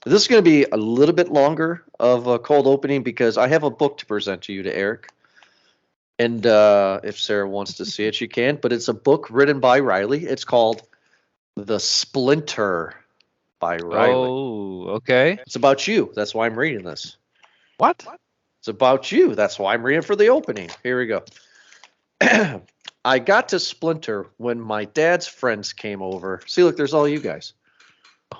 This is going to be a little bit longer of a cold opening because I have a book to present to you, to Eric. And if Sarah wants to see it, she can. But it's a book written by Riley. It's called The Splinter by Riley. Oh, okay. It's about you. That's why I'm reading this. What? It's about you. That's why I'm reading for the opening. Here we go. I got to Splinter when my dad's friends came over. See, look, there's all you guys.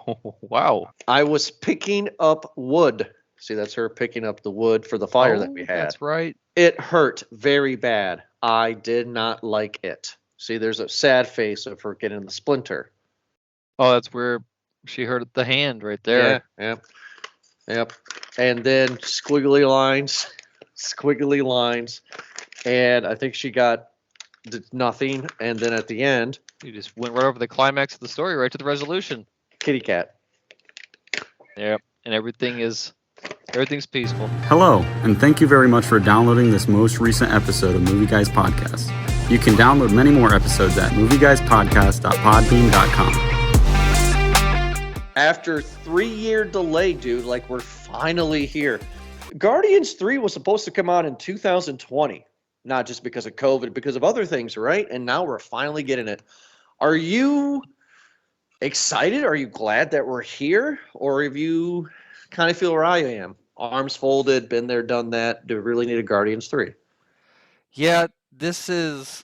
Oh, wow. I was picking up wood. See, that's her picking up the wood for the fire that we had. That's right. It hurt very bad. I did not like it. See, there's a sad face of her getting the splinter. Oh, that's where she hurt the hand right there. Yeah, yep. And then squiggly lines. And I think she got nothing. And then at the end, You just went right over the climax of the story, right to the resolution. kitty cat. Yep. And everything's peaceful. Hello, and thank you very much for downloading this most recent episode of Movie Guys Podcast. You can download many more episodes at movieguyspodcast.podbean.com. After 3-year delay, dude, like we're finally here. Guardians 3 was supposed to come out in 2020, not just because of COVID, because of other things, right? And now we're finally getting it. Are you excited? Are you glad that we're here? Or have you kind of feel where I am? Arms folded, been there, done that. Do we really need a Guardians 3? Yeah, this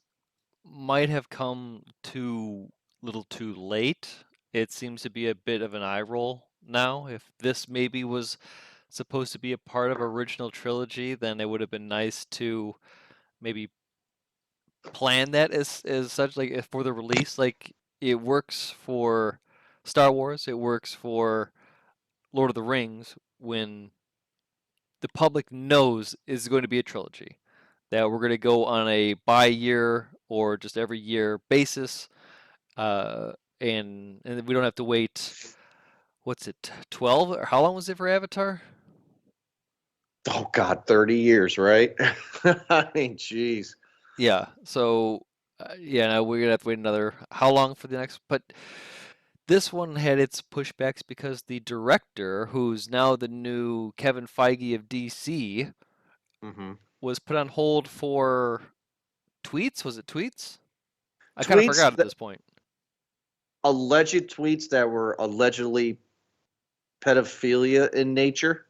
might have come too little too late. It seems to be a bit of an eye roll now. If this maybe was supposed to be a part of original trilogy, then it would have been nice to maybe plan that as such, like for the release. Like it works for Star Wars, it works for Lord of the Rings when the public knows is going to be a trilogy, that we're going to go on a bi-year or just every year basis, and we don't have to wait. What's it, 12? Or how long was it for Avatar? Oh, God, 30 years, right? I mean, jeez. Yeah. So, yeah, now we're gonna have to wait another how long for the next? But this one had its pushbacks because the director, who's now the new Kevin Feige of DC, Mm-hmm. was put on hold for tweets. Was it tweets? I kind of forgot at this point. Alleged tweets that were allegedly pedophilia in nature.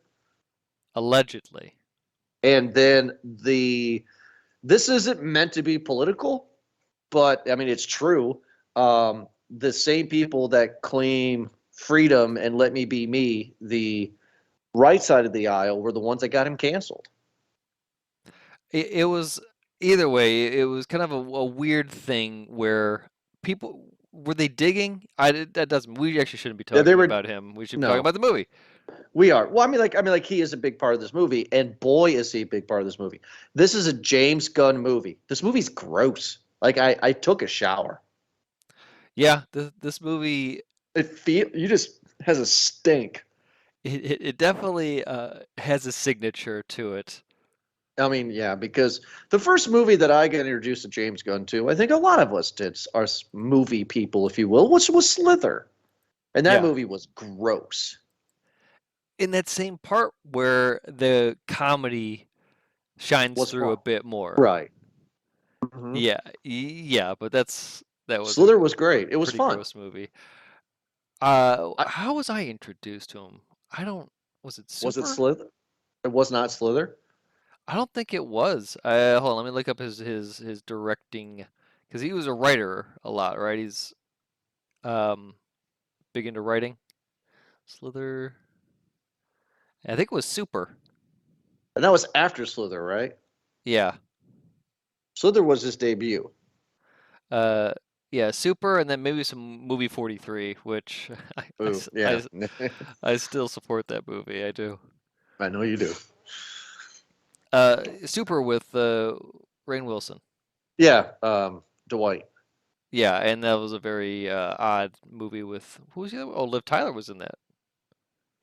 Allegedly. And then this isn't meant to be political, but I mean, it's true. The same people that claim freedom and let me be me, the right side of the aisle, were the ones that got him canceled. It was either way. It was kind of a weird thing where people were they digging? That doesn't. We actually shouldn't be talking about him. We should be talking about the movie. We are. Well, I mean, like he is a big part of this movie, and boy, is he a big part of this movie. This is a James Gunn movie. This movie's gross. Like I took a shower. Yeah, this movie. You just has a stink. It definitely has a signature to it. I mean, yeah, because the first movie that I got introduced to James Gunn to, I think a lot of us did, our movie people, if you will, which was Slither. And that movie was gross. In that same part where the comedy shines through a bit more. Right. Mm-hmm. Yeah, but that was Slither was great. It was fun. Gross movie. How was I introduced to him? Was it Super? Was it Slither? It was not Slither? I don't think it was. Hold on, let me look up his directing, because he was a writer a lot, right? He's big into writing. Slither. I think it was Super. And that was after Slither, right? Yeah. Slither was his debut. Yeah, Super, and then maybe some movie 43, which I still support that movie. I do. I know you do. Super with Rainn Wilson. Yeah, Dwight. Yeah, and that was a very odd movie with who was the other? Oh, Liv Tyler was in that.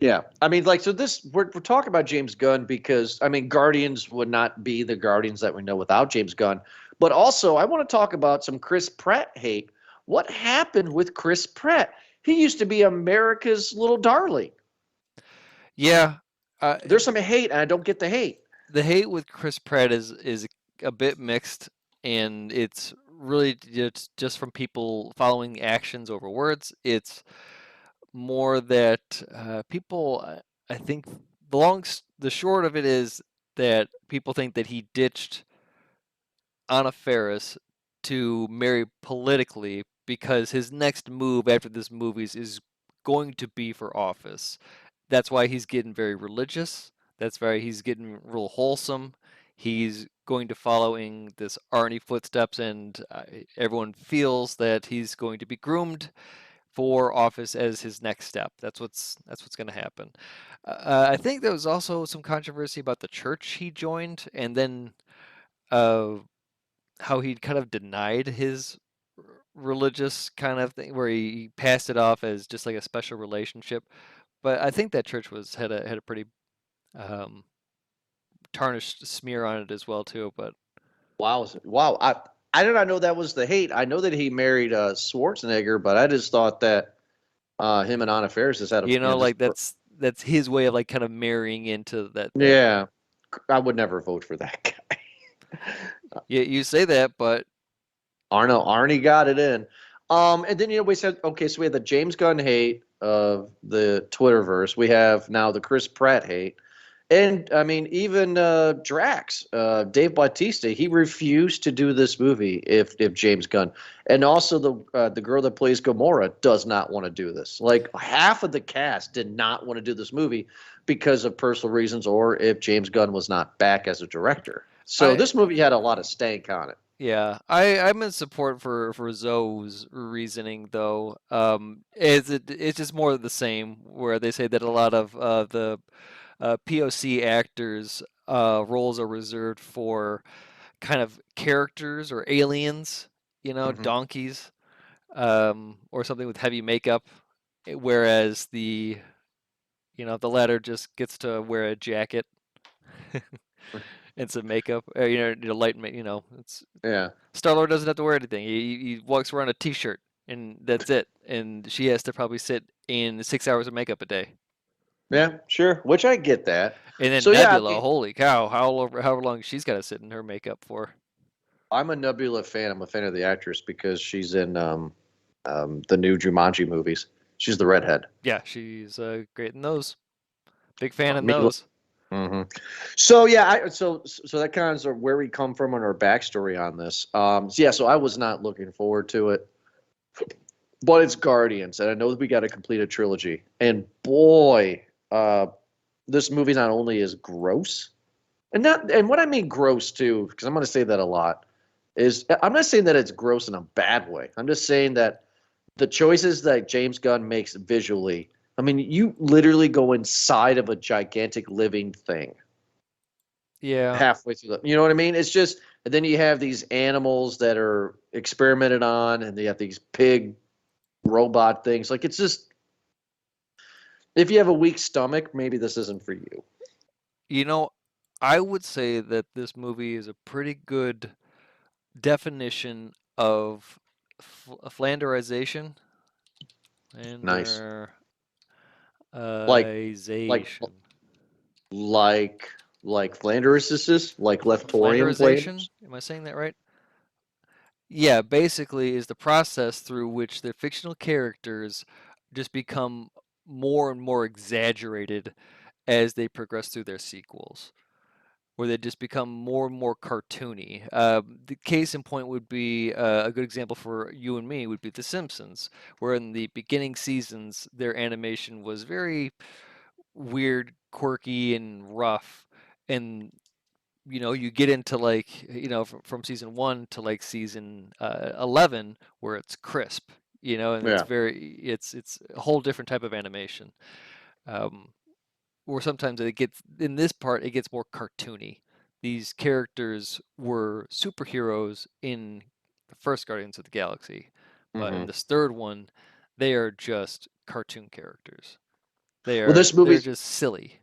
Yeah, I mean, like, so we're talking about James Gunn because I mean, Guardians would not be the Guardians that we know without James Gunn. But also, I want to talk about some Chris Pratt hate. What happened with Chris Pratt? He used to be America's little darling. Yeah, There's some hate, and I don't get the hate. the hate with Chris Pratt is a bit mixed, and it's really just from people following actions over words. It's more that people, I think, the short of it is that people think that he ditched Anna Faris to marry politically because his next move after this movies is going to be for office. That's why he's getting very religious. That's why he's getting real wholesome. He's going to following this Arnie footsteps, and everyone feels that he's going to be groomed for office as his next step. That's what's going to happen. I think there was also some controversy about the church he joined, and then uh, how he kind of denied his religious kind of thing, where he passed it off as just like a special relationship. But I think that church had a pretty um, tarnished smear on it as well too. But Wow. I did not know that was the hate. I know that he married Schwarzenegger, but I just thought that him and Anna Faris has had a like that's his way of like kind of marrying into that. Yeah, I would never vote for that guy. Yeah, you say that, but Arnie got it in. And then we said, okay, so we had the James Gunn hate of the Twitterverse. We have now the Chris Pratt hate. And I mean, even Drax, Dave Bautista, he refused to do this movie if James Gunn, and also the girl that plays Gamora does not want to do this. Like half of the cast did not want to do this movie because of personal reasons, or if James Gunn was not back as a director. So this movie had a lot of stank on it. yeah, I'm in support for Zoe's reasoning though. It's just more of the same, where they say that a lot of the POC actors roles are reserved for kind of characters or aliens, donkeys, or something with heavy makeup, whereas the latter just gets to wear a jacket and some makeup, light, it's Yeah. Star-Lord doesn't have to wear anything. He walks around a t-shirt and that's it. And she has to probably sit in 6 hours of makeup a day. Yeah, sure. Which I get that. And then So, Nebula, yeah, I mean, holy cow, however long she's got to sit in her makeup for. I'm a Nebula fan. I'm a fan of the actress because she's in the new Jumanji movies. She's the redhead. Yeah, she's great in those. Big fan in Me- those. Mm-hmm. So yeah, so that kind of is where we come from on our backstory on this. So I was not looking forward to it, but it's Guardians, and I know that we got to complete a trilogy. And boy, this movie not only is gross, and what I mean gross too, because I'm going to say that a lot, is I'm not saying that it's gross in a bad way. I'm just saying that the choices that James Gunn makes visually. I mean, you literally go inside of a gigantic living thing. Yeah. Halfway through you know what I mean? It's just, and then you have these animals that are experimented on, and they have these pig robot things. Like, it's just, if you have a weak stomach, maybe this isn't for you. I would say that this movie is a pretty good definition of Flanderization. Nice. Like Flanders, like Leftorian Flanders. Am I saying that right? Yeah, basically is the process through which the fictional characters just become more and more exaggerated as they progress through their sequels, where they just become more and more cartoony. The case in point would be a good example for you and me would be The Simpsons, where in the beginning seasons their animation was very weird, quirky, and rough, and you get into from season 1 to like season 11 where it's crisp, and it's a whole different type of animation. Or sometimes it gets more cartoony. These characters were superheroes in the first Guardians of the Galaxy, but in this third one, they are just cartoon characters. They're just silly.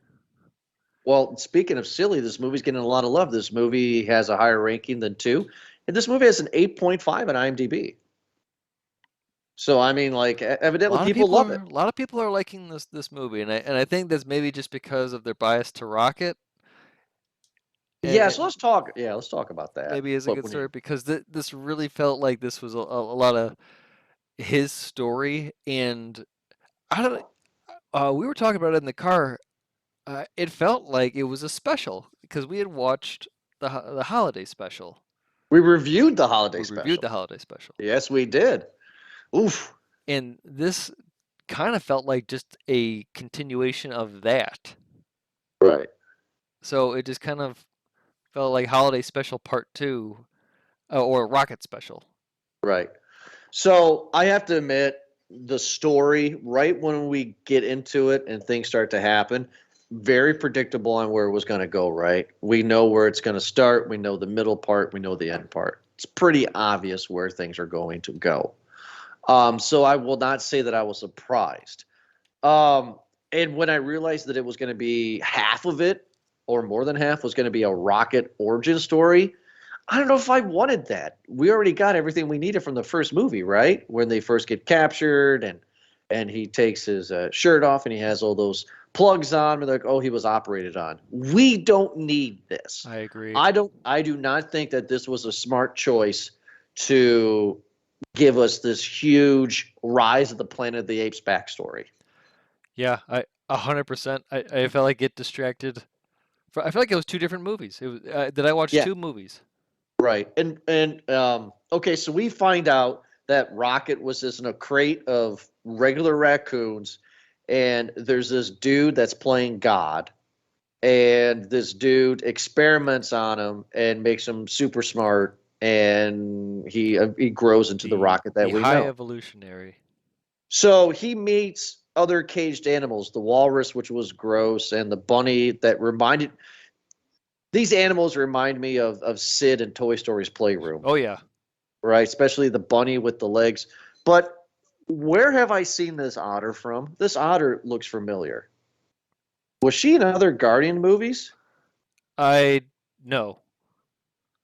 Well, speaking of silly, this movie's getting a lot of love. This movie has a higher ranking than 2, and this movie has an 8.5 on IMDb. So I mean, like, A evidently lot of people people love are it. a lot of people are liking this movie, and I think that's maybe just because of their bias to Rocket, Yeah, so and let's talk. Yeah, let's talk about that. maybe is a But good when you, story because this really felt like this was a lot of his story, and I don't. We were talking about it in the car. It felt like it was a special because we had watched the holiday special. we reviewed the holiday We reviewed special. the holiday special, Yes, we did. Oof. and this kind of felt like just a continuation of that. Right. So it just kind of felt like holiday special part two, or rocket special. Right. So I have to admit, the story, right when we get into it and things start to happen, very predictable on where it was going to go, right? We know where it's going to start. We know the middle part. We know the end part. It's pretty obvious where things are going to go. So I will not say that I was surprised. And when I realized that it was going to be half of it, or more than half, was going to be a Rocket origin story, I don't know if I wanted that. We already got everything we needed from the first movie, right? When they first get captured and he takes his shirt off and he has all those plugs on. We're like, oh, he was operated on. We don't need this. I agree. I do not think that this was a smart choice to give us this huge Rise of the Planet of the Apes backstory. Yeah, 100%. I felt like it distracted. I feel like it was two different movies. It was. Did I watch Yeah, two movies? right. And okay, so we find out that Rocket was just in a crate of regular raccoons, and there's this dude that's playing God, and this dude experiments on him and makes him super smart, and he grows into the The Rocket that we High know. Evolutionary. So he meets other caged animals, the walrus, which was gross, and the bunny that reminded. These animals remind me of Sid in Toy Story's Playroom, Oh yeah. right? Especially the bunny with the legs. But where have I seen this otter from? This otter looks familiar. Was she in other Guardian movies? I no.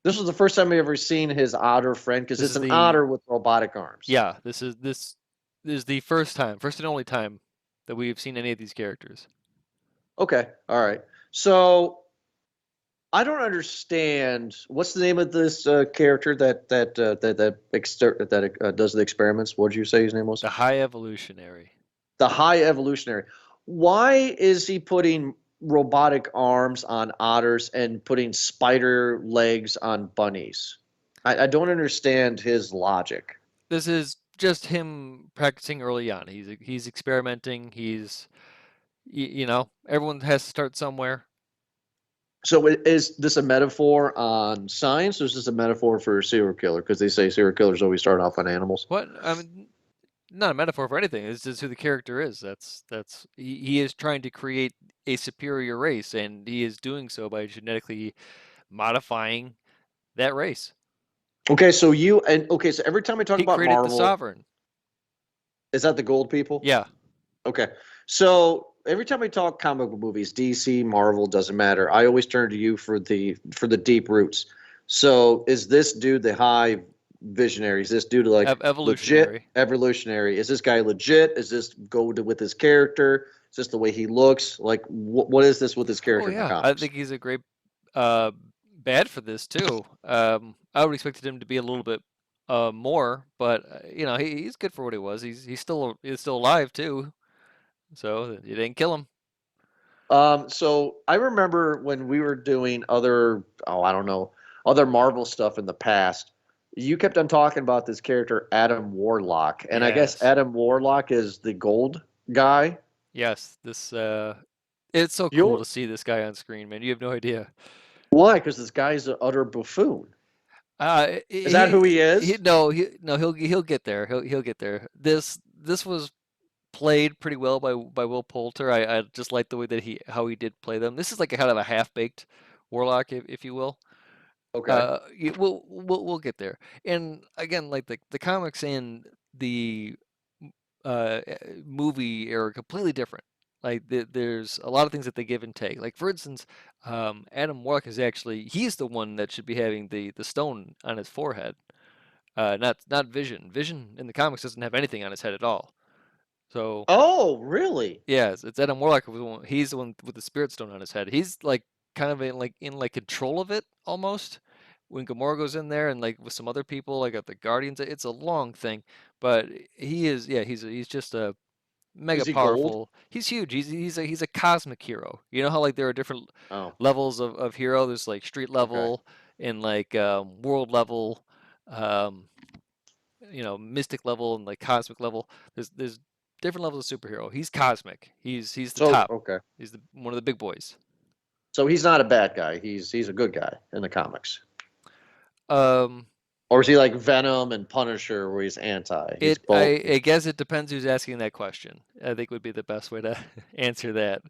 This was the first time I ever seen his otter friend because This it's is an the otter with robotic arms. yeah. This is the first and only time that we've seen any of these characters. Okay, all right. So I don't understand. What's the name of this character that does the experiments? What did you say his name was? The High Evolutionary. The High Evolutionary. Why is he putting robotic arms on otters and putting spider legs on bunnies? I don't understand his logic. This is just him practicing early on. He's experimenting. Everyone has to start somewhere. So is this a metaphor on science, or is this a metaphor for a serial killer? Because they say serial killers always start off on animals. What I mean, not a metaphor for anything. It's just who the character is. He is trying to create a superior race, and he is doing so by genetically modifying that race. Okay, so so every time we talk He about created the Marvel, Sovereign. is that the gold people? Yeah. Okay. So every time we talk comic book movies, DC, Marvel, doesn't matter. I always turn to you for the deep roots. So is this dude the high visionary? Is this dude like legit Evolutionary. evolutionary? Is this guy legit? Is this with his character? Is this the way he looks? Like what is this with his Oh character in the yeah, I comics? think he's a great bad for this too. I would expected him to be a little bit more, but he's good for what he was. He's still alive too, so you didn't kill him. So I remember when we were doing I don't know, other Marvel stuff in the past, you kept on talking about this character, Adam Warlock. And I guess Yes, Adam Warlock is the gold guy. yes. It's so cool You to see this guy on screen, man. You have no idea. Why? Because this guy's an utter buffoon. Is that who he He is? no he no he'll get there. He'll get there. This was played pretty well by Will Poulter. I just like the way that how he did play them. This is like a kind of a half baked Warlock, if you will. Okay. We'll get there. And again, like the comics and the movie are completely different. Like there's a lot of things that they give and take. Like for instance, Adam Warlock he's the one that should be having the stone on his forehead. Not Vision. Vision in the comics doesn't have anything on his head at all. So Oh, really? yeah, it's Adam Warlock. He's the one with the Spirit Stone on his head. He's like kind of in like control of it almost. When Gamora goes in there and like with some other people, like at the Guardians, it's a long thing. But he is, yeah, he's just a mega Is he gold? powerful. He's huge. He's a cosmic hero. You know how like there are different Oh, levels of hero. There's like street okay. level and like world level, um, mystic level and like cosmic level. There's different levels of superhero. He's cosmic. He's the So, top. okay. He's one of the big boys. So he's not a bad guy. He's a good guy in the comics. Um, Or is he like Venom and Punisher where he's anti? He's both. I guess it depends who's asking that question. I think would be the best way to answer that.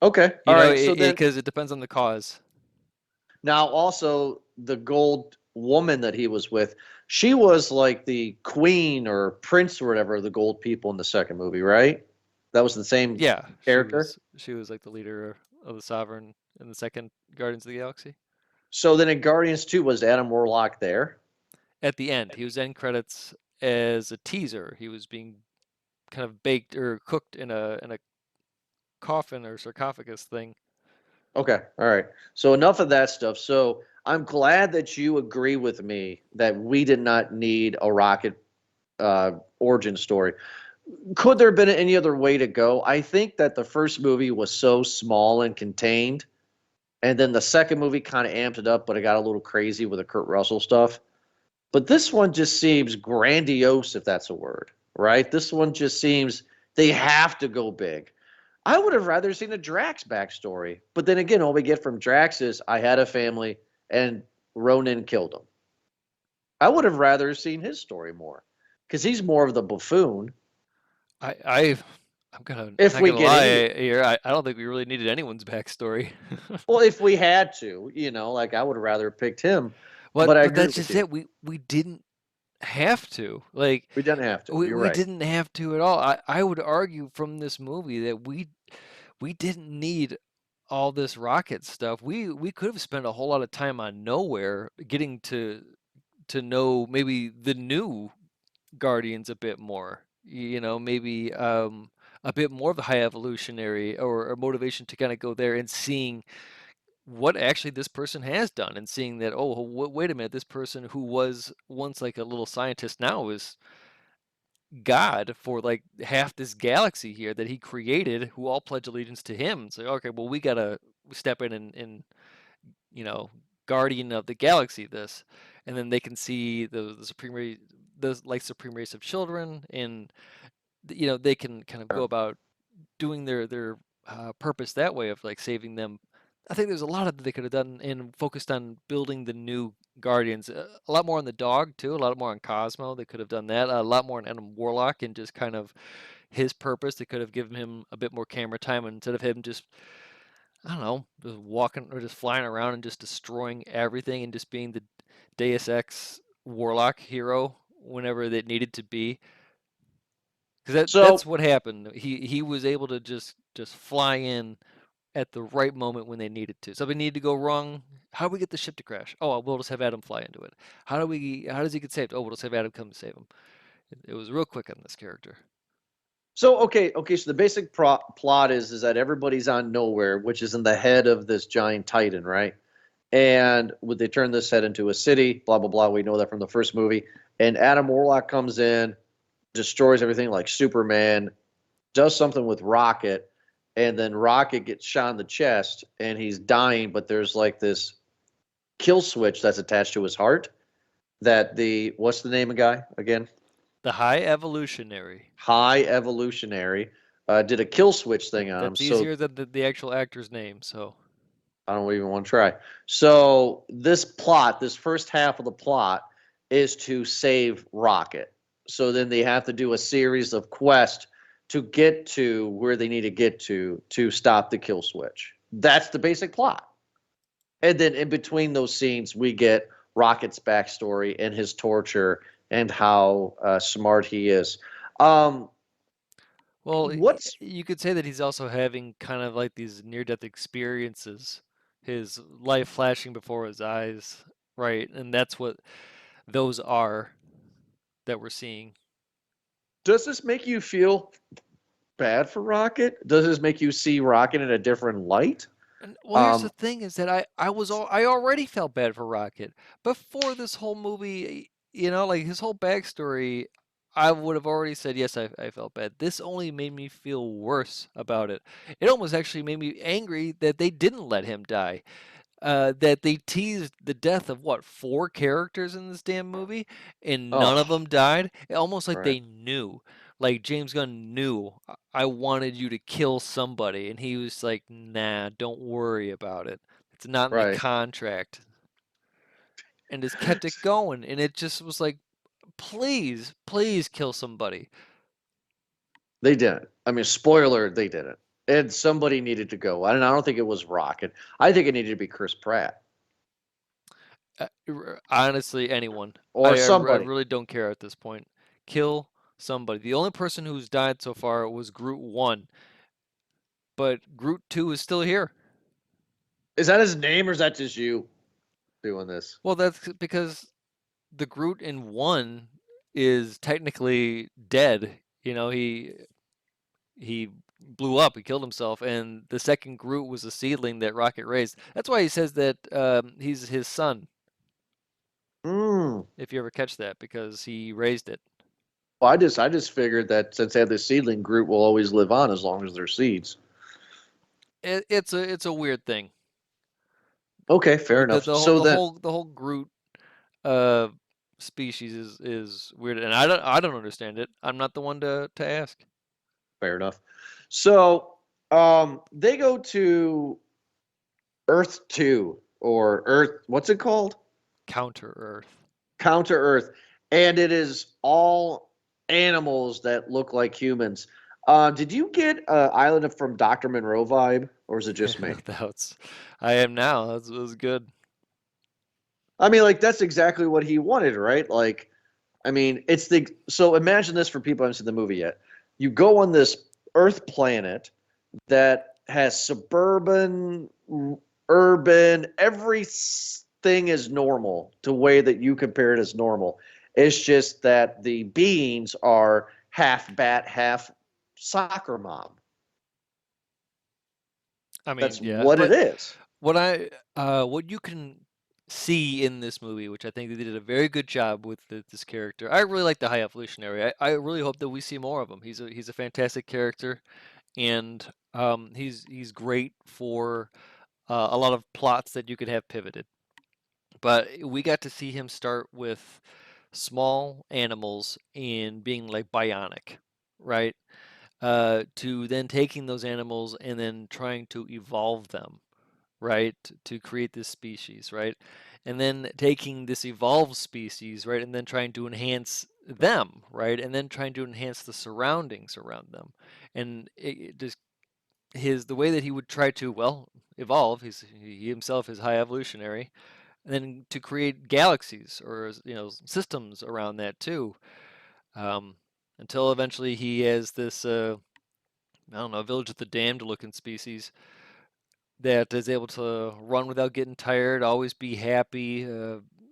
Okay. You All know, right. So then because it depends on the cause. now also the gold woman that he was with, she was like the queen or prince or whatever of the gold people in the second movie, right? That was the same Yeah, character. she was like the leader of the Sovereign in the second Guardians of the Galaxy. So then in Guardians 2 was Adam Warlock there? At the end, he was end credits as a teaser. He was being kind of baked or cooked in a coffin or sarcophagus thing. Okay. All right. So enough of that stuff. So I'm glad that you agree with me that we did not need a Rocket origin story. Could there have been any other way to go? I think that the first movie was so small and contained, and then the second movie kind of amped it up, but it got a little crazy with the Kurt Russell stuff. But this one just seems grandiose, if that's a word, right? This one just seems they have to go big. I would have rather seen a Drax backstory. But then again, all we get from Drax is I had a family and Ronan killed him. I would have rather seen his story more because he's more of the buffoon. I I'm gonna If not we gonna get any, lie here. I don't think we really needed anyone's backstory. well, if we had to, like I would have rather picked him. but But I but agree that's with just you. it. We didn't have to. Like We didn't have to. You're we right. didn't have to at all. I would argue from this movie that we didn't need all this rocket stuff. We could have spent a whole lot of time on Nowhere getting to know maybe the new Guardians a bit more. Maybe a bit more of the high evolutionary or motivation to kind of go there and seeing what actually this person has done and seeing that, oh, wait a minute, this person who was once like a little scientist now is God for like half this galaxy here that he created, who all pledge allegiance to him. So okay, well we gotta step in and guardian of the galaxy this, and then they can see the supreme race, the like supreme race of children, and they can kind of go about doing their purpose that way of like saving them. I think there's a lot of that they could have done and focused on building the new Guardians. A lot more on the dog too. A lot more on Cosmo. They could have done that. A lot more on Adam Warlock and just kind of his purpose. They could have given him a bit more camera time instead of him just, I don't know, just walking or just flying around and just destroying everything and just being the Deus Ex Warlock hero whenever it needed to be. Because that's So, what happened. He was able to just fly in at the right moment when they needed to. Something needed to go wrong. How do we get the ship to crash? Oh, we'll just have Adam fly into it. How does he get saved? Oh, we'll just have Adam come to save him. It was real quick on this character. okay. So the basic plot is that everybody's on Nowhere, which is in the head of this giant Titan, right? And would they turn this head into a city? Blah blah blah. We know that from the first movie. And Adam Warlock comes in, destroys everything like Superman, does something with Rocket, and then Rocket gets shot in the chest and he's dying, but there's like this kill switch that's attached to his heart. That the what's the name of the guy again? The High Evolutionary. High Evolutionary did a kill switch thing on him. That's So easier than the actual actor's name. So I don't even want to try. So this plot, this first half of the plot, is to save Rocket. So then they have to do a series of quests to get to where they need to get to stop the kill switch. That's the basic plot. And then in between those scenes, we get Rocket's backstory and his torture and how smart he is. Um, well, what's you could say that he's also having kind of like these near-death experiences, his life flashing before his eyes, right? And that's what those are. that we're seeing. Does this make you feel bad for Rocket? Does this make you see Rocket in a different light? And, well, here's the thing: is that I already felt bad for Rocket before this whole movie. Like his whole backstory, I would have already said yes. I felt bad. This only made me feel worse about it. It almost actually made me angry that they didn't let him die. That they teased the death of what 4 characters in this damn movie, and none of Oh, them died. Almost like right, they knew, like James Gunn knew I wanted you to kill somebody, and he was like, "Nah, don't worry about it. It's not in the right. contract," and just kept it going. And it just was like, "Please, please kill somebody." They didn't. I mean, spoiler, they didn't. And somebody needed to go. And I don't think it was Rocket. I think it needed to be Chris Pratt Honestly, anyone. or I somebody. really don't care at this point. Kill somebody. The only person who's died so far was Groot 1, but Groot 2 is still here. Is that his name or is that just you doing this? Well, that's because the Groot in 1 is technically dead. He blew up, he killed himself, and the second Groot was a seedling that Rocket raised. That's why he says that he's his son, Hmm. if you ever catch that, because he raised it. Well, I just figured that since they have this seedling, Groot will always live on as long as they're seeds. It's a weird thing. Okay, fair The enough. the whole So the then, whole the whole Groot uh species is weird, and I don't understand it. I'm not the one to ask. fair enough. So, they go to Earth 2 or Earth, what's it called? Counter Earth. Counter Earth, and it is all animals that look like humans. Did you get Island from Dr. Monroe vibe, or is it just me? That's I am now. That was good. I mean, like that's exactly what he wanted, right? Like, I mean, it's the so imagine this for people who haven't seen the movie yet. You go on this Earth planet that has suburban, urban, everything is normal to way that you compare it as normal. It's just that the beings are half bat, half soccer mom. I mean, That's yeah, what it but is. what you can see in this movie, which I think they did a very good job with this character. I really like the High Evolutionary. I really hope that we see more of him. He's a fantastic character, and he's great for a lot of plots that you could have pivoted. But we got to see him start with small animals and being like bionic, right? To then taking those animals and then trying to evolve them, right? To create this species, right? And then taking this evolved species, right? And then trying to enhance them, right? And then trying to enhance the surroundings around them. And it just the way that he would try to, well, evolve, he himself is high evolutionary, and then to create galaxies or systems around that too, um, until eventually he has this I don't know, Village of the Damned looking species that is able to run without getting tired, always be happy,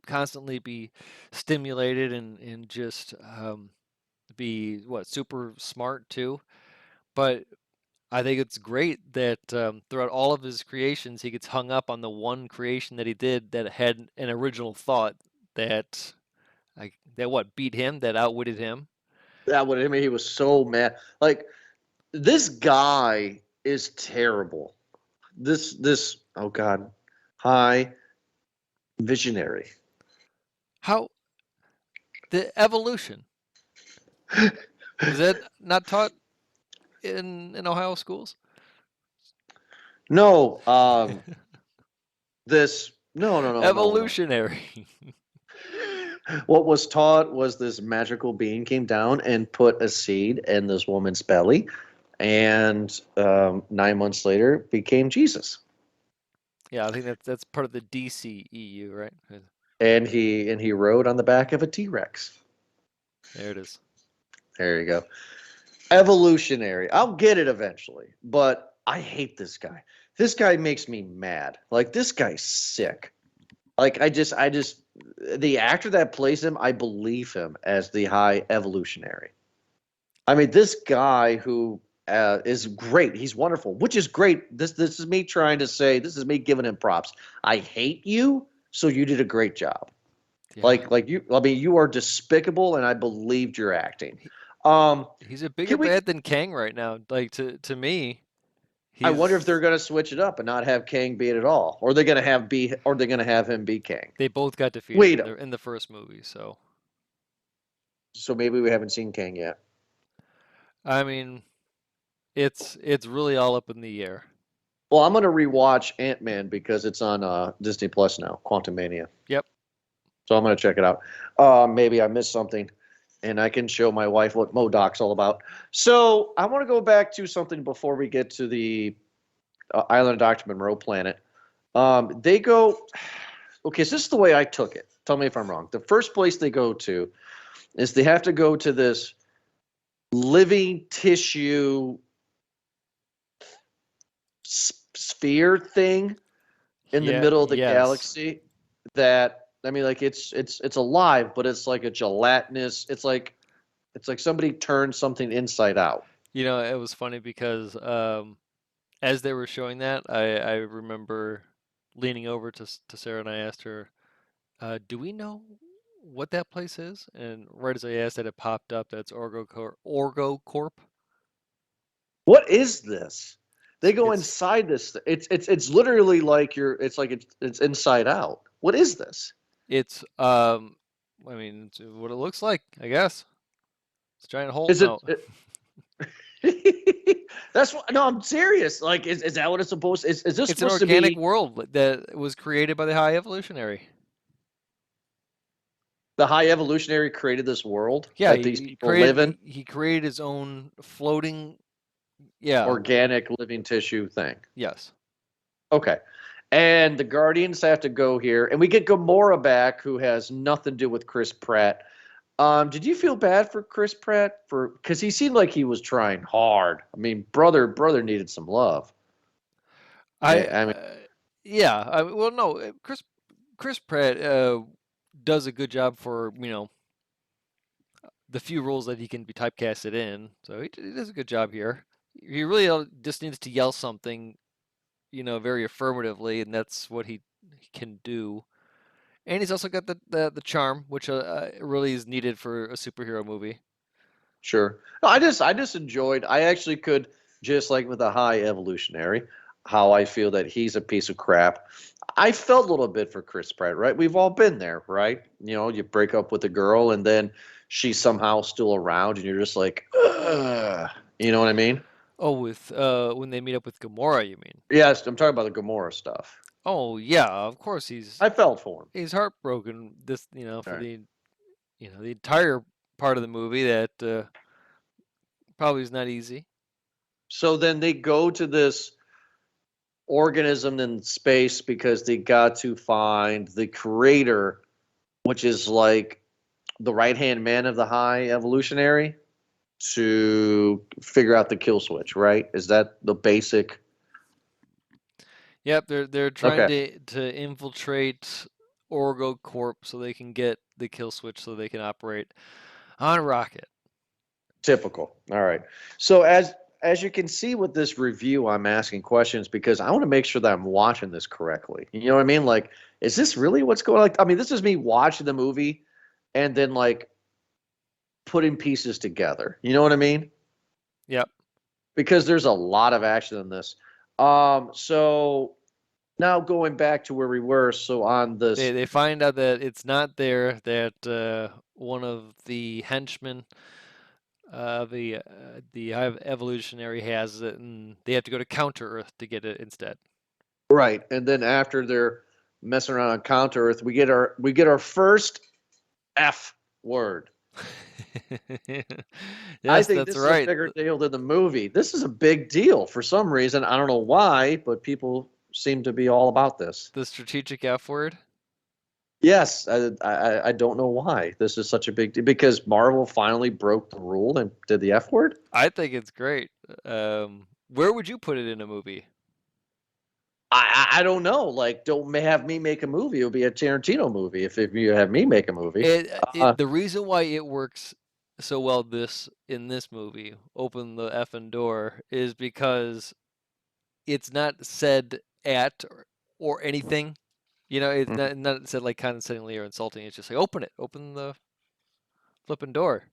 constantly be stimulated, and just be super smart too. But I think it's great that throughout all of his creations, he gets hung up on the one creation that he did that had an original thought that that what beat him, that outwitted him. That would I mean he was so mad. Like this guy is terrible. This oh god, high visionary. How the evolution is that not taught in Ohio schools? No, this no. Evolutionary. What was taught was this magical being came down and put a seed in this woman's belly, and 9 months later became Jesus. Yeah, I think that's part of the DCEU, right? And he rode on the back of a T-Rex. There it is. There you go. Evolutionary. I'll get it eventually, but I hate this guy. This guy makes me mad. Like this guy's sick. Like I just the actor that plays him, I believe him as the High Evolutionary. I mean, this guy who is great. He's wonderful, which is great. This is me trying to say. This is me giving him props. I hate you, so you did a great job. Yeah. Like you. I mean, you are despicable, and I believed your acting. Um, He's a bigger can we? bad than Kang right now. Like to me, I wonder if he's they're going to switch it up and not have Kang be it at all, or they're going to have be, or they're going to have him be Kang. they both got defeated Wait, in the first movie. So so maybe we haven't seen Kang yet. I mean, it's really all up in the air. Well, I'm going to rewatch Ant-Man because it's on Disney Plus now, Quantumania. Yep. So I'm going to check it out. Maybe I missed something, and I can show my wife what MODOK's all about. So I want to go back to something before we get to the Island of Dr. Monroe planet. They go, okay, so this is the way I took it. Tell me if I'm wrong. The first place they go to is they have to go to this living tissue sphere thing in the middle of the galaxy that, I mean, like it's alive, but it's like a gelatinous. It's like somebody turned something inside out. You know, it was funny because as they were showing that, I remember leaning over to Sarah and I asked her, "Do we know what that place is?" And right as I asked that, it popped up. That's Orgo Corp. What is this? They go It's- inside this. It's literally like it's inside out. What is this? It's I mean, it's what it looks like, I guess. It's a giant hole. Is it? No. That's what. No, I'm serious. Like, is that what it's supposed? Is this It's an supposed organic to be? world that was created by the High Evolutionary. The High Evolutionary created this world Yeah, that these people live in. He created his own floating. Yeah. Organic living tissue thing. Yes. Okay. And the Guardians have to go here, and we get Gamora back, who has nothing to do with Chris Pratt. Did you feel bad for Chris Pratt because he seemed like he was trying hard? I mean, brother needed some love. I mean, yeah. Well, no, Chris Pratt does a good job for the few roles that he can be typecasted in. So he does a good job here. He really just needs to yell something, very affirmatively, and that's what he can do. And he's also got the charm, which really is needed for a superhero movie. sure. No, I just enjoyed. I actually could, just like with the High Evolutionary, how I feel that he's a piece of crap. I felt a little bit for Chris Pratt, right? We've all been there, right? You break up with a girl and then she's somehow still around, and you're just like, ugh. You know what I mean? Oh, with when they meet up with Gamora, you mean? Yes, I'm talking about the Gamora stuff. Oh yeah, of course I felt for him. he's heartbroken. This for Right. the entire part of the movie that probably is not easy. So then they go to this organism in space because they got to find the creator, which is like the right-hand man of the High Evolutionary, to figure out the kill switch, right? Is that the basic? Yep, they're trying Okay. to infiltrate Orgo Corp so they can get the kill switch so they can operate on Rocket. Typical. All right. So as you can see with this review, I'm asking questions because I want to make sure that I'm watching this correctly. You know what I mean? Like, is this really what's going on? Like, I mean, this is me watching the movie and then like putting pieces together. You know what I mean? Yep. Because there's a lot of action in this. So now going back to where we were, so on this, They find out that it's not there, that one of the henchmen the High Evolutionary has it, and they have to go to Counter Earth to get it instead. right, and then after they're messing around on Counter Earth, we get our first F word. Yes, I think that's this is right. a bigger deal than the movie. This is a big deal for some reason. I don't know why, but people seem to be all about this. The strategic F word. Yes, I don't know why this is such a big deal, because Marvel finally broke the rule and did the F word. I think it's great. Where would you put it in a movie? I don't know. Like, don't have me make a movie. It'll be a Tarantino movie if you have me make a movie. The reason why it works so well in this movie, Open the Effing Door, is because it's not said at or anything. It's not said like condescendingly or insulting. It's just like open the flipping door.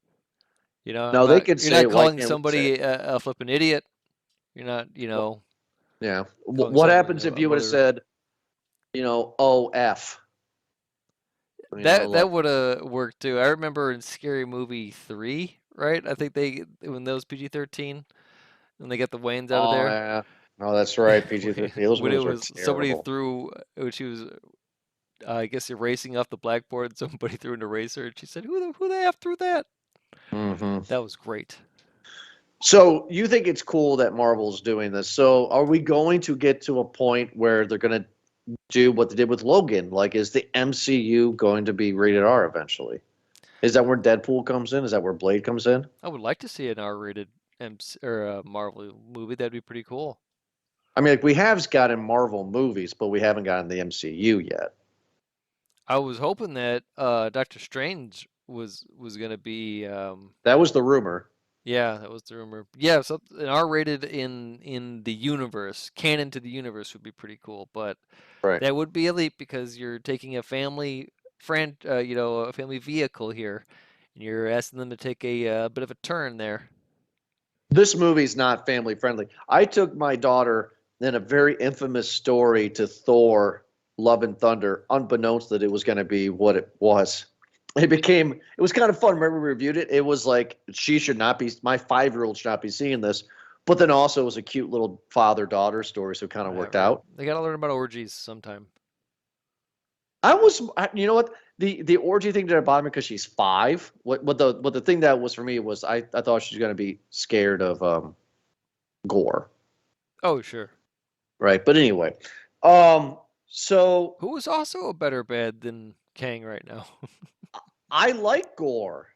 No, they could you're say not it. Why calling can't we say somebody it? a flipping idiot. You're not, Yeah. calling What somebody happens if a you would have mother. said, OF? That would have worked too. I remember in Scary Movie 3, right? I think when those PG-13, when they got the Waynes out of Oh, there, yeah. No, that's right. PG-13. Those when it movies were was somebody terrible. when she was, I guess, erasing off the blackboard, somebody threw an eraser, and she said, "Who the f threw that?" Hmm. That was great. So you think it's cool that Marvel's doing this? So are we going to get to a point where they're going to do what they did with Logan? Like, is the MCU going to be rated R eventually? Is that where Deadpool comes in? Is that where Blade comes in? I would like to see an R-rated Marvel movie. That'd be pretty cool. I mean, like, we have gotten Marvel movies, but we haven't gotten the MCU yet. I was hoping that Doctor Strange was going to be. That was the rumor. Yeah, that was the rumor. Yeah, so an R-rated in the universe, canon to the universe would be pretty cool, but Right. that would be a leap because you're taking a family a family vehicle here, and you're asking them to take a bit of a turn there. This movie's not family friendly. I took my daughter in a very infamous story to Thor: Love and Thunder, unbeknownst that it was going to be what it was. It was kind of fun. Remember, we reviewed it. It was like, my 5-year-old should not be seeing this. But then also it was a cute little father-daughter story, so it kind of worked out. They got to learn about orgies sometime. You know what? The orgy thing didn't bother me because she's 5. What the thing that was for me was I thought she was going to be scared of gore. Oh, sure. Right. But anyway, so who is also a better bad than Kang right now? I like Gore.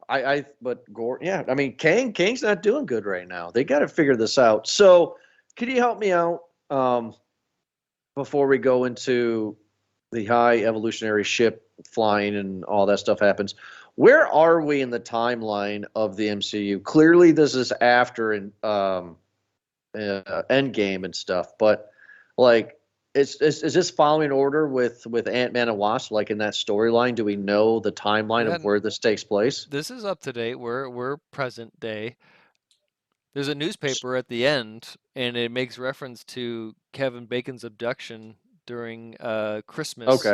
But Gore, yeah. I mean, Kang's not doing good right now. They got to figure this out. So, can you help me out before we go into the high evolutionary ship flying and all that stuff happens? Where are we in the timeline of the MCU? Clearly, this is after Endgame and stuff, but like, is this following order with Ant-Man and Wasp? Like in that storyline, do we know the timeline of where this takes place? This is up to date. We're present day. There's a newspaper at the end, and it makes reference to Kevin Bacon's abduction during Christmas.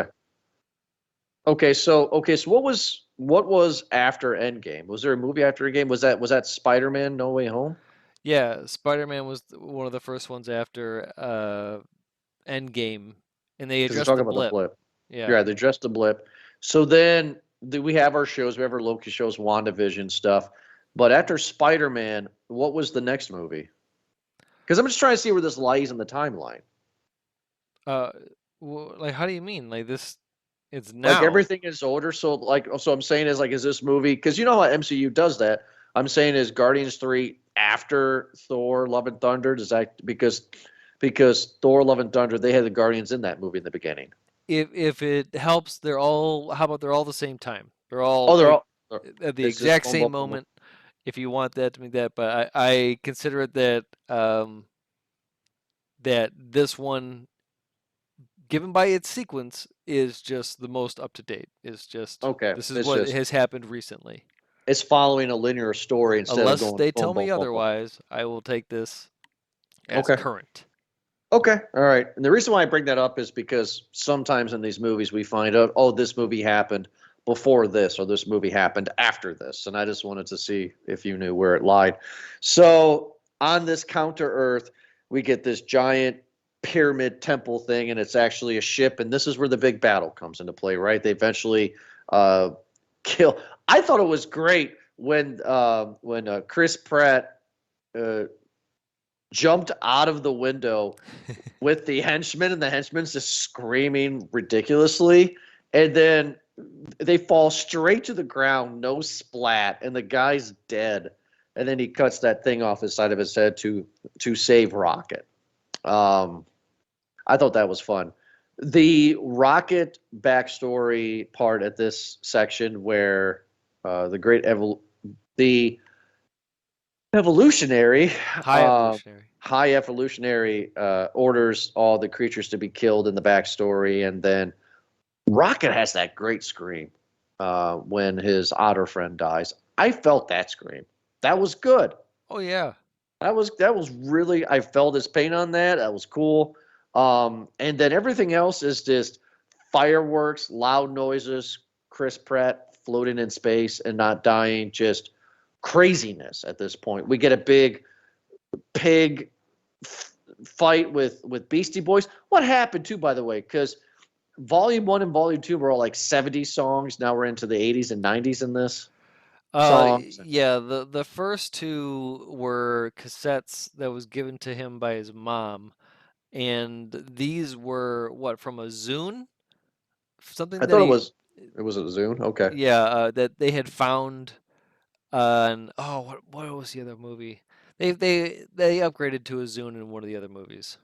Okay. So what was after Endgame? Was there a movie after Endgame? Was that Spider-Man: No Way Home? Yeah, Spider-Man was one of the first ones after Endgame, and they addressed the blip. Yeah, they addressed the blip. So then we have our shows. We have our Loki shows, WandaVision stuff. But after Spider-Man, what was the next movie? Because I'm just trying to see where this lies in the timeline. Like, how do you mean? Like this? It's now. Like everything is older. So I'm saying is this movie? Because you know how MCU does that. I'm saying is Guardians 3 after Thor: Love and Thunder? Does that because Thor: Love and Thunder, they had the Guardians in that movie in the beginning. If it helps, how about they're all the same time? They're all at the exact same moment. If you want that to be that, but I consider it that that this one, given by its sequence, is just the most up to date. Is just okay. This is what has happened recently. It's following a linear story instead Unless of going. Unless they tell me otherwise, I will take this as current. Okay, all right. And the reason why I bring that up is because sometimes in these movies we find out, oh, this movie happened before this, or this movie happened after this. And I just wanted to see if you knew where it lied. So on this Counter Earth, we get this giant pyramid temple thing, and it's actually a ship. And this is where the big battle comes into play, right? They eventually kill. I thought it was great when Chris Pratt jumped out of the window with the henchman, and the henchman's just screaming ridiculously, and then they fall straight to the ground, no splat, and the guy's dead. And then he cuts that thing off the side of his head to save Rocket. I I thought that was fun. The Rocket backstory part at this section where the evolutionary High evolutionary. high evolutionary orders all the creatures to be killed in the backstory, and then Rocket has that great scream when his otter friend dies. I felt that scream. That was good. Oh yeah. That was really, I felt his pain on that. That was cool. And then everything else is just fireworks, loud noises, Chris Pratt floating in space and not dying, just craziness at this point. We get a big pig fight with Beastie Boys. What happened too, by the way, because Volume 1 and Volume 2 were all like 70s songs. Now we're into the 80s and 90s in this. Songs. Yeah, the first two were cassettes that was given to him by his mom, and these were what, from a Zune? Something I that thought he, it was a Zune. Okay. yeah, that they had found on, oh, what was the other movie? They upgraded to a Zune in one of the other movies.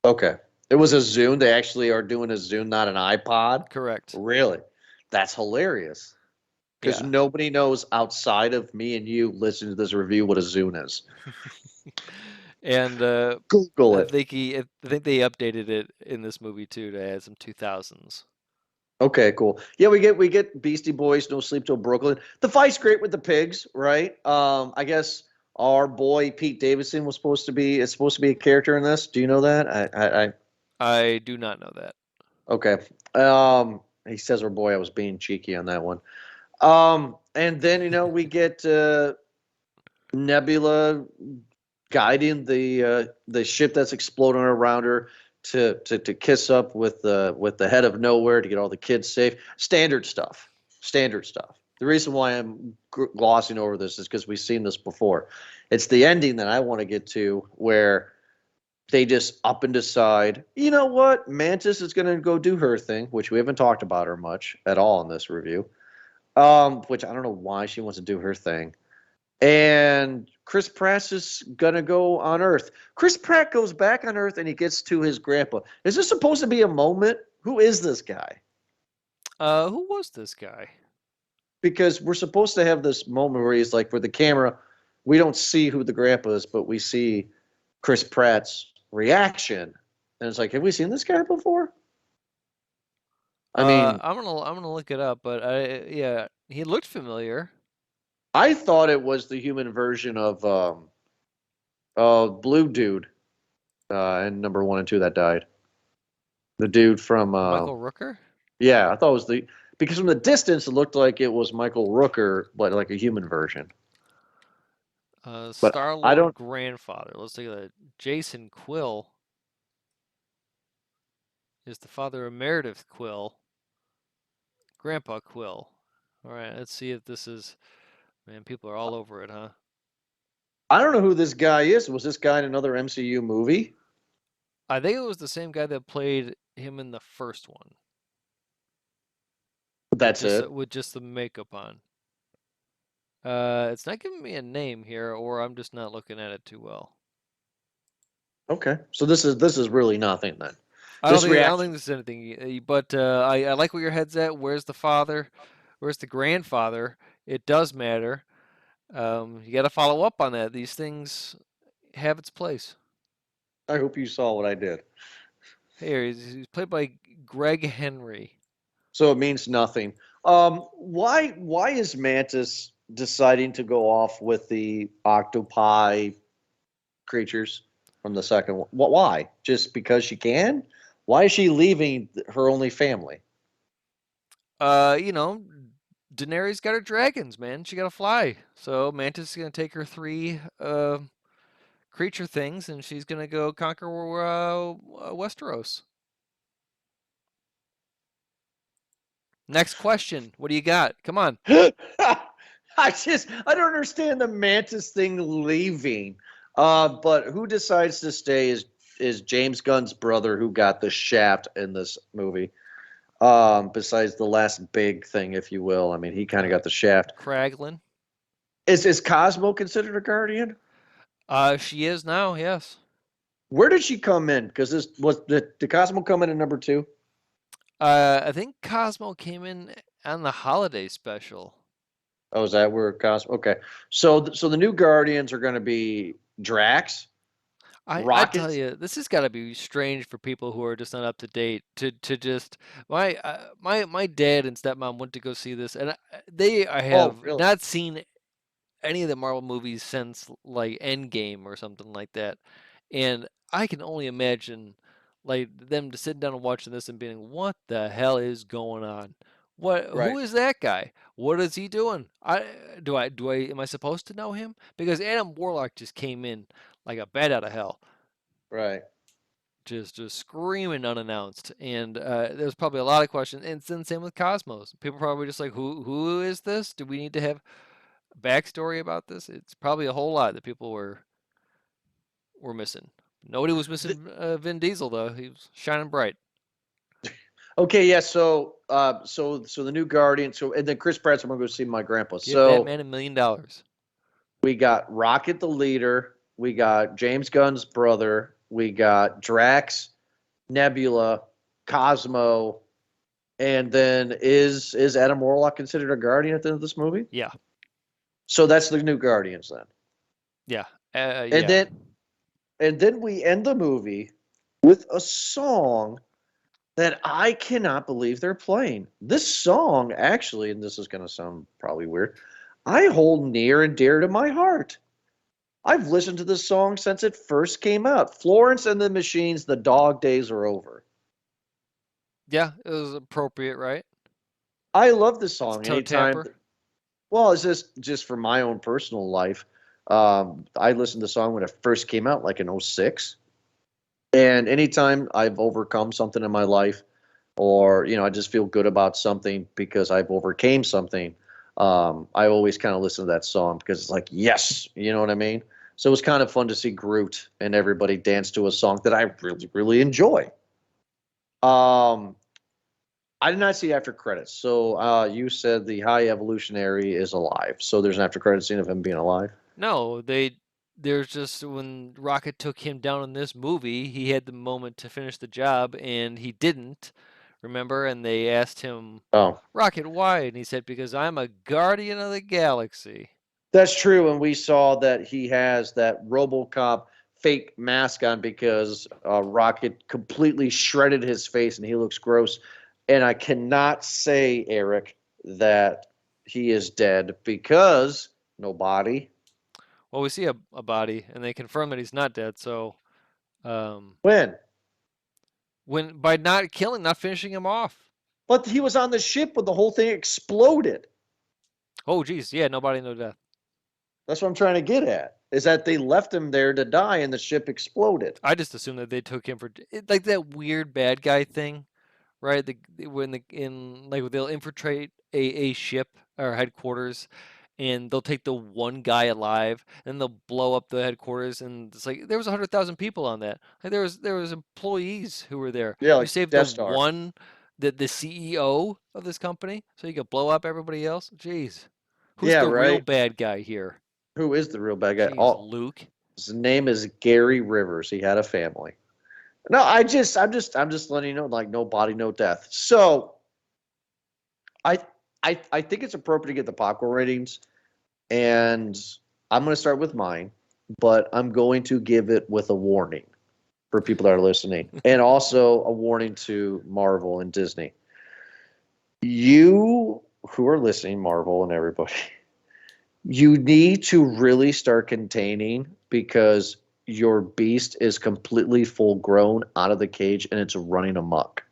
Okay. It was a Zune. They actually are doing a Zune, not an iPod. Correct. Really? That's hilarious. Because Yeah. nobody knows outside of me and you listening to this review what a Zune is. And Google I it. think they updated it in this movie too to add some 2000s. Okay, cool. Yeah, we get Beastie Boys, No Sleep Till Brooklyn. The fight's great with the pigs, right? I guess our boy Pete Davidson is supposed to be a character in this. Do you know that? I do not know that. Okay. He says our boy. I was being cheeky on that one. And then we get Nebula guiding the ship that's exploding around her to kiss up with the head of nowhere to get all the kids safe. Standard stuff. The reason why I'm glossing over this is because we've seen this before. It's the ending that I want to get to where they just up and decide, you know what, Mantis is going to go do her thing, which we haven't talked about her much at all in this review. Which I don't know why she wants to do her thing. And Chris Pratt is going to go on Earth. Chris Pratt goes back on Earth and he gets to his grandpa. Is this supposed to be a moment? Who is this guy? Who was this guy? Because we're supposed to have this moment where he's like, for the camera, we don't see who the grandpa is, but we see Chris Pratt's reaction. And it's like, have we seen this guy before? I mean, I'm gonna look it up, but yeah, he looked familiar. I thought it was the human version of Blue Dude in number 1 and 2 that died. The dude from Michael Rooker? Yeah, I thought it was because from the distance it looked like it was Michael Rooker, but like a human version. Star-Lord grandfather. Let's take that. Jason Quill is the father of Meredith Quill. Grandpa Quill. All right, let's see if this is. Man, people are all over it, huh? I don't know who this guy is. Was this guy in another MCU movie? I think it was the same guy that played him in the first one. That's it. With just the makeup on. It's not giving me a name here, or I'm just not looking at it too well. Okay, so this is really nothing then. I don't think this is anything. But I like where your head's at. Where's the father? Where's the grandfather? It does matter. You got to follow up on that. These things have its place. I hope you saw what I did. Here, he's played by Greg Henry. So it means nothing. Why is Mantis deciding to go off with the octopi creatures from the second one? Why? Just because she can? Why is she leaving her only family? Daenerys got her dragons, man. She got to fly. So Mantis is going to take her 3 creature things, and she's going to go conquer Westeros. Next question. What do you got? Come on. I don't understand the Mantis thing leaving. But who decides to stay is James Gunn's brother, who got the shaft in this movie. Besides the last big thing, if you will. I mean, he kind of got the shaft. Kraglin. Is Cosmo considered a guardian? She is now, yes. Where did she come in? Because this was did Cosmo come in at number 2? I think Cosmo came in on the holiday special. Oh, is that where Cosmo? Okay, so the new Guardians are going to be Drax, I tell Rocket. you, this has got to be strange for people who are just not up to date. To just my dad and stepmom went to go see this, and they Oh, have really? not seen any of the Marvel movies since like Endgame or something like that. And I can only imagine like them to sit down and watching this and being, what the hell is going on? Who Right, is that guy? What is he doing? Am I supposed to know him? Because Adam Warlock just came in like a bat out of hell, right. just screaming unannounced. And there's probably a lot of questions. And then same with Cosmos. People probably just like, who is this? Do we need to have backstory about this? It's probably a whole lot that people were missing. Nobody was Th- missing Vin Diesel though. He was shining bright. Okay, yeah. So the new Guardian. So and then Chris Pratt's. I'm gonna go see my grandpa. Give that So man $1 million. we got Rocket the leader. We got James Gunn's brother. We got Drax, Nebula, Cosmo, and then is Adam Warlock considered a Guardian at the end of this movie? Yeah, So that's the new Guardians then. yeah, And yeah. then we end the movie with a song that I cannot believe they're playing. This song actually, and this is going to sound probably weird, I hold near and dear to my heart. I've listened to this song since it first came out. Florence and the Machines, The Dog Days Are Over. Yeah, it was appropriate, right? I love this It's song toe anytime. tapper. Well, it's just for my own personal life. I listened to the song when it first came out, like in '06. And anytime I've overcome something in my life, or I just feel good about something because I've overcame something, I always kind of listen to that song because it's like, yes, you know what I mean? So it was kind of fun to see Groot and everybody dance to a song that I really, really enjoy. Um, I did not see after credits. So you said the High Evolutionary is alive. So there's an after credit scene of him being alive. No, there's just when Rocket took him down in this movie, he had the moment to finish the job and he didn't. Remember? And they asked him, Oh, Rocket, why? And he said, because I'm a guardian of the galaxy. that's true. And we saw that he has that RoboCop fake mask on because Rocket completely shredded his face and he looks gross. And I cannot say, Eric, that he is dead because no body. Well, we see a body, and they confirm that he's not dead. So, um, When? when by not finishing him off. But he was on the ship when the whole thing exploded. Oh, geez, yeah, nobody, no death. That's what I'm trying to get at. Is that they left him there to die and the ship exploded. I just assumed that they took him for like that weird bad guy thing, right? When they'll infiltrate a ship or headquarters, and they'll take the one guy alive, and they'll blow up the headquarters, and it's like there was 100,000 people on that. Like there was employees who were there. Yeah, You like saved the Death Star. one, the CEO of this company, so you could blow up everybody else. Jeez, who's Yeah, the real right. bad guy here? Who is the real bad guy? Jeez, Oh, Luke. his name is Gary Rivers. He had a family. No, I'm just letting you know, like no body, no death. So I I think it's appropriate to get the popcorn ratings, and I'm going to start with mine, but I'm going to give it with a warning for people that are listening, and also a warning to Marvel and Disney. You who are listening, Marvel and everybody, you need to really start containing because your beast is completely full grown out of the cage and it's running amok.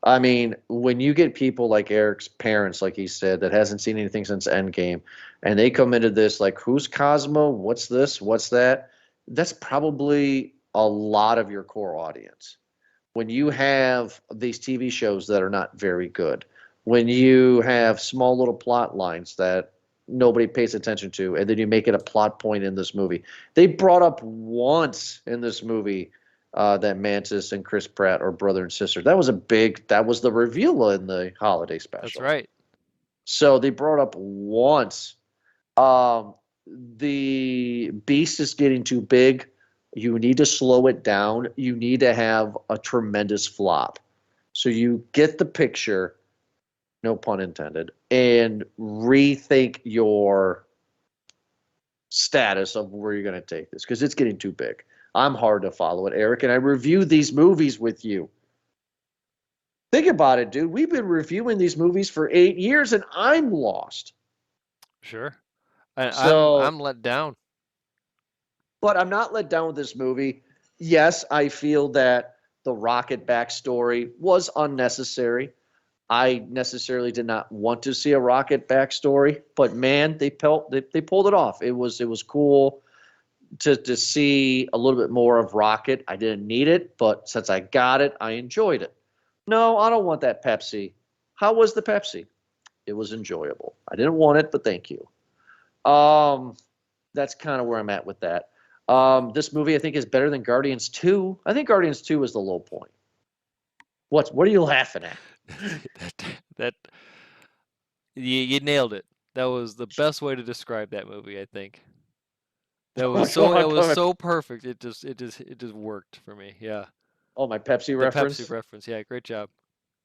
I mean, when you get people like Eric's parents, like he said, that hasn't seen anything since Endgame, and they come into this like, who's Cosmo? What's this? What's that? That's probably a lot of your core audience. When you have these TV shows that are not very good, when you have small little plot lines that nobody pays attention to, and then you make it a plot point in this movie. They brought up once in this movie that Mantis and Chris Pratt are brother and sister. That was the reveal in the holiday That's special. right. So they brought up once. Um, the beast is getting too big. You need to slow it down. You need to have a tremendous flop. So you get the picture, no pun intended, and rethink your status of where you're going to take this because it's getting too big. I'm hard to follow it, Eric, and I review these movies with you. Think about it, dude. We've been reviewing these movies for 8 years and I'm lost. Sure. I'm So, let down. but I'm not let down with this movie. Yes, I feel that the Rocket backstory was unnecessary. I necessarily did not want to see a Rocket backstory, but man, they pulled it off. It was cool to see a little bit more of Rocket. I didn't need it, but since I got it, I enjoyed it. No, I don't want that Pepsi. How was the Pepsi? It was enjoyable. I didn't want it, but thank you. That's kind of where I'm at with that. This movie I think is better than Guardians 2. I think Guardians 2 is the low point. What are you laughing at? that you nailed it. That was the best way to describe that movie, I think. That was so perfect. It just worked for me. Yeah. Oh, my Pepsi The reference. Pepsi reference. Yeah, great job.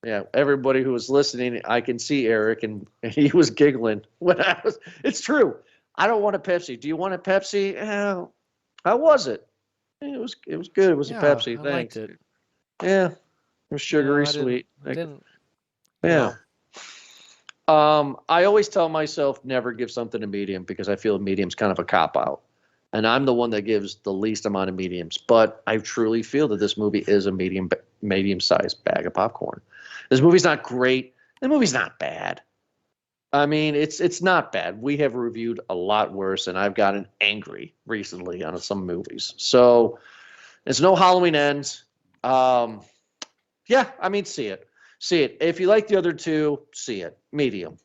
Yeah, everybody who was listening, I can see Eric, and he was giggling when I was. It's true. I don't want a Pepsi. Do you want a Pepsi? How was it? It was good. It was a Pepsi. I Thanks. liked it. Yeah, it was sugary I sweet. didn't. Yeah. I always tell myself never give something a medium because I feel a medium's kind of a cop out. And I'm the one that gives the least amount of mediums. But I truly feel that this movie is a medium-sized bag of popcorn. This movie's not great. The movie's not bad. I mean, it's not bad. We have reviewed a lot worse, and I've gotten angry recently on some movies. So it's no Halloween Ends. Yeah, I mean, see it. See it. If you like the other two, see it. Medium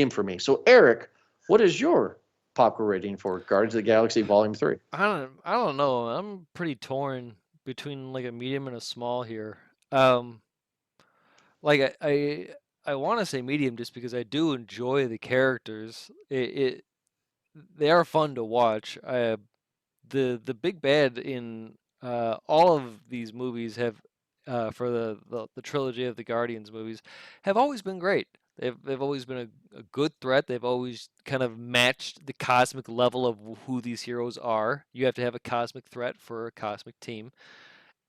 for me. So Eric, what is your popcorn rating for Guardians of the Galaxy Volume 3? I don't know. I'm pretty torn between like a medium and a small here. Like I want to say medium just because I do enjoy the characters. They are fun to watch. The big bad in all of these movies have for the trilogy of the Guardians movies have always been great. They've always been a good threat. They've always kind of matched the cosmic level of who these heroes are. You have to have a cosmic threat for a cosmic team,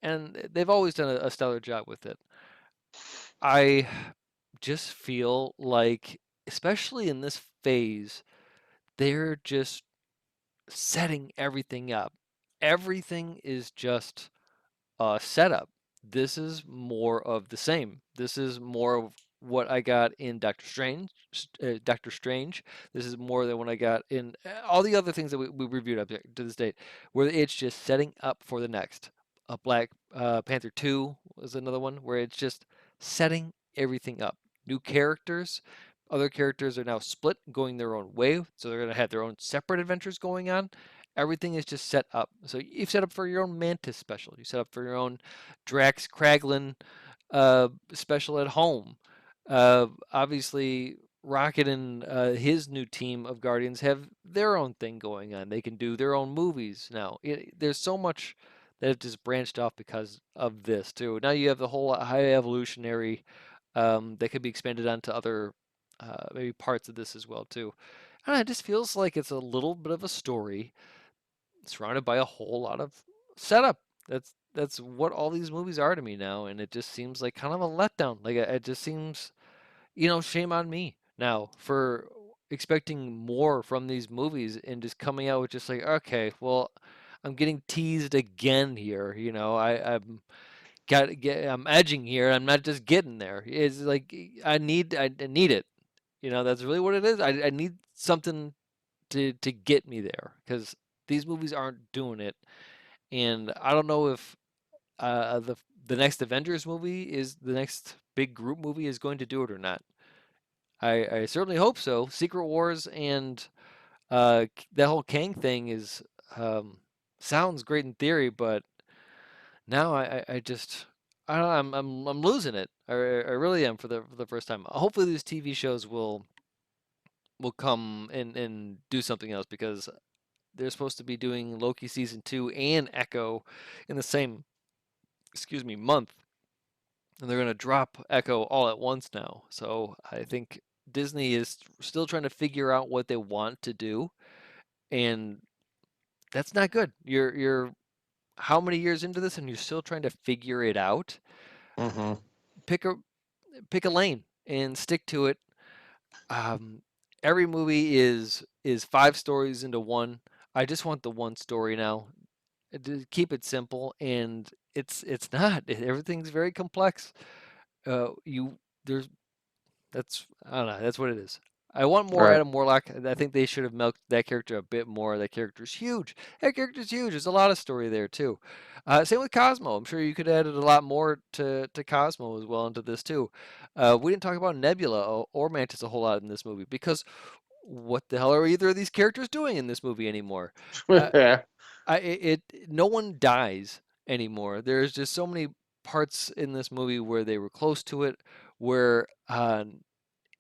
and they've always done a stellar job with it. I just feel like, especially in this phase, they're just setting everything up. Everything is just a setup. This is more of the same. This is more of what I got in Doctor Strange. Doctor Strange. This is more than what I got in all the other things that we reviewed up to this date, where it's just setting up for the next. Black Panther 2 was another one where it's just setting everything up. New characters. Other characters are now split, going their own way, so they're going to have their own separate adventures going on. Everything is just set up. So you've set up for your own Mantis special. You set up for your own Drax Kraglin special at home. Obviously, Rocket and his new team of Guardians have their own thing going on. They can do their own movies now. There's so much that have just branched off because of this too. Now you have the whole high evolutionary that could be expanded onto other maybe parts of this as well too. I don't know, it just feels like it's a little bit of a story surrounded by a whole lot of setup. That's what all these movies are to me now, and it just seems like kind of a letdown. Like it just seems, shame on me now for expecting more from these movies and just coming out with just like, okay, well, I'm getting teased again here. I'm edging here. I'm not just getting there. It's like I need it. That's really what it is. I need something to get me there because these movies aren't doing it, and I don't know if the next Avengers movie is the next big group movie is going to do it or not. I certainly hope so. Secret Wars and that whole Kang thing is sounds great in theory, but now I just I don't know, I'm losing it. I really am for the first time. Hopefully these TV shows will come and do something else because they're supposed to be doing Loki season 2 and Echo in the same, month, and they're going to drop Echo all at once now. So I think Disney is still trying to figure out what they want to do, and that's not good. You're how many years into this, and you're still trying to figure it out? Mm-hmm. Pick a lane and stick to it. Every movie is 5 stories into one. I just want the one story now. To keep it simple, and it's not. Everything's very complex. You there's That's I don't know. That's what it is. I want more Right. Adam Warlock. I think they should have milked that character a bit more. That character's huge. That character's huge. There's a lot of story there too. Same with Cosmo. I'm sure you could add a lot more to Cosmo as well into this too. We didn't talk about Nebula or Mantis a whole lot in this movie because what the hell are either of these characters doing in this movie anymore? Uh, no one dies anymore. There's just so many parts in this movie where they were close to it, where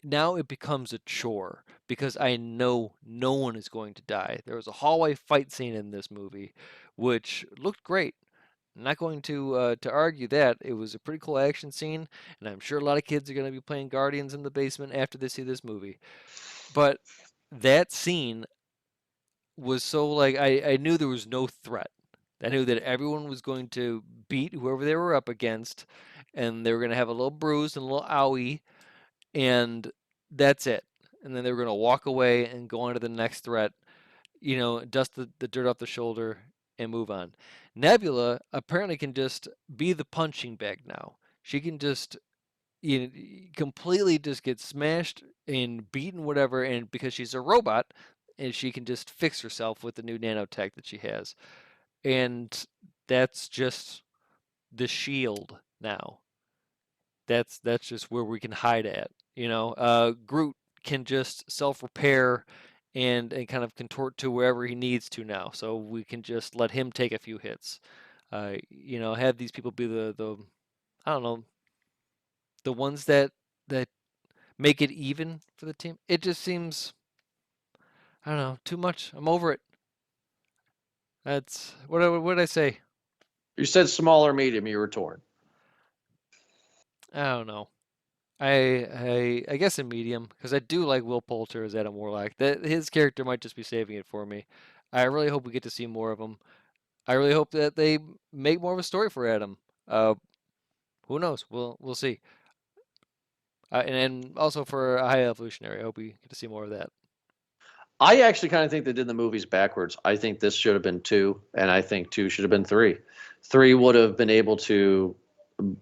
now it becomes a chore because I know no one is going to die. There was a hallway fight scene in this movie, which looked great. I'm not going to argue that. It was a pretty cool action scene, and I'm sure a lot of kids are going to be playing Guardians in the basement after they see this movie. But that scene was so like I knew there was no threat. I knew that everyone was going to beat whoever they were up against, and they were going to have a little bruise and a little owie, and that's it. And then they were going to walk away and go on to the next threat, dust the dirt off the shoulder and move on. Nebula apparently can just be the punching bag now. She can just completely just get smashed and beaten, whatever, and because she's a robot, and she can just fix herself with the new nanotech that she has. And that's just the shield now. That's just where we can hide at. Groot can just self-repair and kind of contort to wherever he needs to now. So we can just let him take a few hits. Have these people be the I don't know, the ones that make it even for the team. It just seems, I don't know, too much. I'm over it. That's what did I say? You said small or medium. You were torn. I don't know. I guess a medium because I do like Will Poulter as Adam Warlock. That his character might just be saving it for me. I really hope we get to see more of him. I really hope that they make more of a story for Adam. Who knows? We'll see. And also for High Evolutionary, I hope we get to see more of that. I actually kind of think they did the movies backwards. I think this should have been 2, and I think 2 should have been 3. 3 would have been able to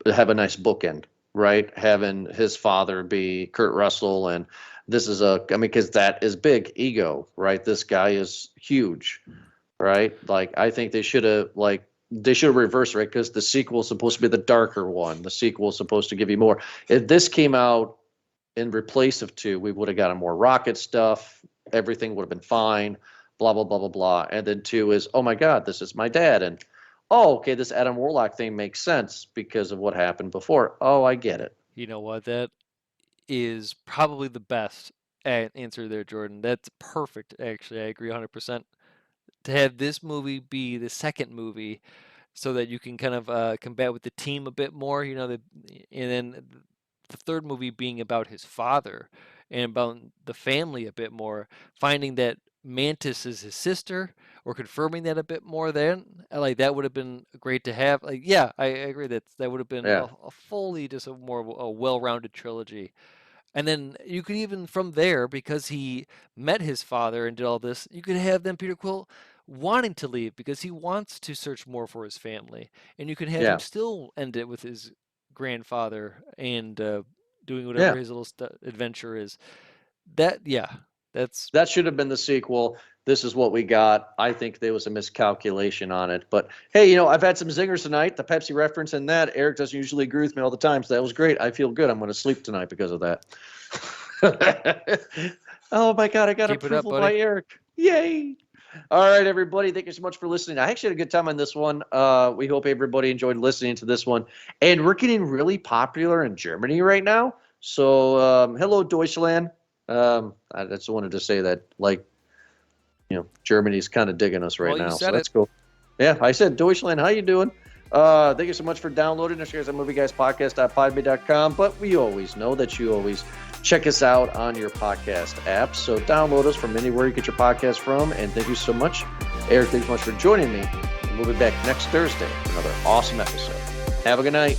have a nice bookend, right? Having his father be Kurt Russell, and this is because that is big ego, right? This guy is huge, right? Like, I think they should have reversed it, right? Because the sequel is supposed to be the darker one. The sequel is supposed to give you more. If this came out in replace of 2, we would have gotten more rocket stuff. Everything would have been fine, blah, blah, blah, blah, blah. And then 2 is, oh my God, this is my dad. And, oh, okay, this Adam Warlock thing makes sense because of what happened before. Oh, I get it. You know what? That is probably the best answer there, Jordan. That's perfect, actually. I agree 100%. To have this movie be the second movie so that you can kind of combat with the team a bit more, and then the third movie being about his father and about the family a bit more, finding that Mantis is his sister or confirming that a bit more, then like that would have been great to have. Like, yeah, I agree that would have been Yeah. a fully just a more a well-rounded trilogy. And then you could even from there, because he met his father and did all this, you could have then Peter Quill wanting to leave because he wants to search more for his family, and you could have Yeah. him still end it with his grandfather and doing whatever Yeah. his little adventure is. That's That should have been the sequel. This is what we got. I think there was a miscalculation on it. But hey, I've had some zingers tonight. The Pepsi reference and that. Eric doesn't usually agree with me all the time, so that was great. I feel good. I'm going to sleep tonight because of that. Oh my God, I got Keep it up, approval buddy. by Eric. Yay. All right, everybody. Thank you so much for listening. I actually had a good time on this one. We hope everybody enjoyed listening to this one. And we're getting really popular in Germany right now. So hello, Deutschland. I just wanted to say that, like, Germany's kind of digging us right Well, you now, so said that's it. cool. Yeah, I said Deutschland. How you doing? Thank you so much for downloading us, guys, at movieguyspodcast.podme.com. But we always know that you always check us out on your podcast apps. So download us from anywhere you get your podcast from. And thank you so much, Eric. Thanks so much for joining me. And we'll be back next Thursday for another awesome episode. Have a good night.